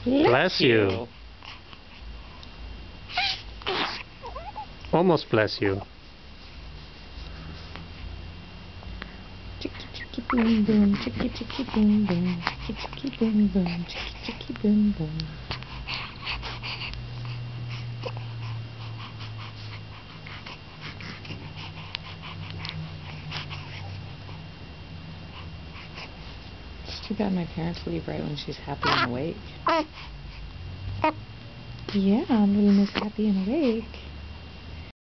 Bless you. Almost bless you. Chicky chicky boom boom, chicky chicky boom boom, chicky chicky boom boom, chicky chicky boom boom. It's too bad my parents leave right when she's happy and awake. Yeah, little Miss Happy and Awake.